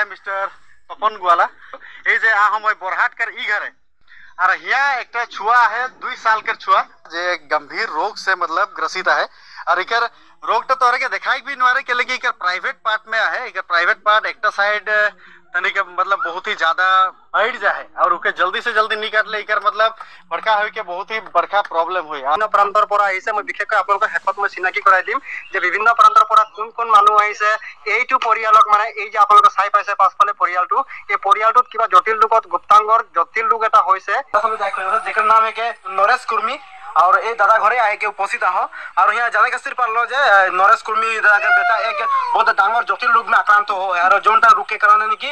Mister तपन गोवाला ये जे आ हम बरहाट कर ई घर है और यहाँ एक छुआ है 2 साल कर छुआ जे गंभीर रोग से मतलब ग्रसित है और इकर रोग तो तोरे के दिखाई भी नहीं के लेकिन इकर प्राइवेट पार्ट में है इकर प्राइवेट पार्ट एक साइड तनिक मतलब बहुत ही ज्यादा बढ़ जाए और उके जल्दी से जल्दी निकाल ले इकर मतलब बड़का हो के बहुत ही बड़का प्रॉब्लम हुई अन्य प्रांतर पर आइसे मैं विशेषকৈ আপোনালোকৰ হেকত মই চিনাকি কৰাই দিম যে বিভিন্ন প্ৰান্তৰ পৰা কোন মানুহ আহিছে এইটো পৰিয়ালক মানে এই যে আপোনালোকে চাই পাইছে পাছফালে পৰিয়ালটো এই পৰিয়ালটোত কিবা জটিল ৰোগত গুপ্তাংগৰ জটিল ৰোগ এটা হৈছে যেকৰ নাম है के नरेश कुर्मी और ये दादा घरे आए के उपस्थित आहो और यहाँ जाने का सिर पर लो जे नरेश कुर्मी दादा के बेटा एक बहुत डांगर जटिल रोग में आक्रांत हो है और जोनटा रोग के कारण कि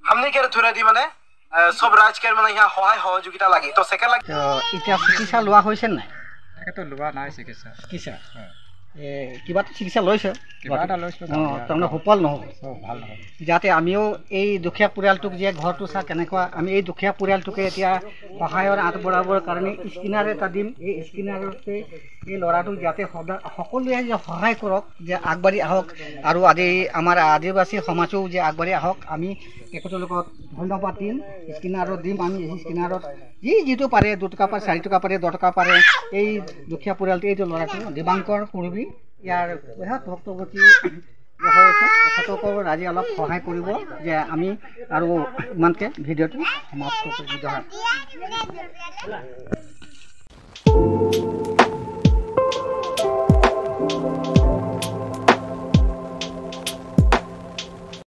हमने के थुरे दी माने सब राज के माने यहाँ सहाय सहযোগিতা লাগে তো সেকে লাগে ইটা চিকিৎসা লোৱা হৈছে নাই একেতো লোৱা নাই চিকিৎসা চিকিৎসা কিবা চিকিৎসা লৈছে কিবা এটা লৈছো তাৰমানে সফল নহ'ব ভাল নহয় যাতে আমিও এই দুখীয়া পৰিয়ালটোক যে ঘৰটো চা কেনেকুৱা আমি এই দুখীয়া পৰিয়ালটোকে এতিয়া সহায়ৰ আগবঢ়াবৰ কাৰণে স্কিনাৰ এটা দিম এই স্কিনাৰতে এই ল'ৰাটোক যাতে সকলোৱে যে সহায় কৰক যে আগবাঢ়ি আহক আৰু আজি আমাৰ আদিবাসী সমাজও যে আগবাঢ়ি আহক আমি তেখেতৰ লগত ধন্যবাদ দিম স্কিনাৰত দিম আমি এই স্কিনাৰত যিটো পাৰে 2 টকা পাৰে 4 টকা পাৰে 10 টকা পাৰে এই দুখীয়া পৰিয়ালটো এইটো ল'ৰাটো দিবাংকৰ কুৰ্মী ইয়াৰ বৃহৎ ভক্তগতি হৈ আছে তেখেতকো আজি অলপ সহায় কৰিব যে আমি আৰু ইমানকে ভিডিঅ'টো সমাপ্ত কৰি দিওঁ।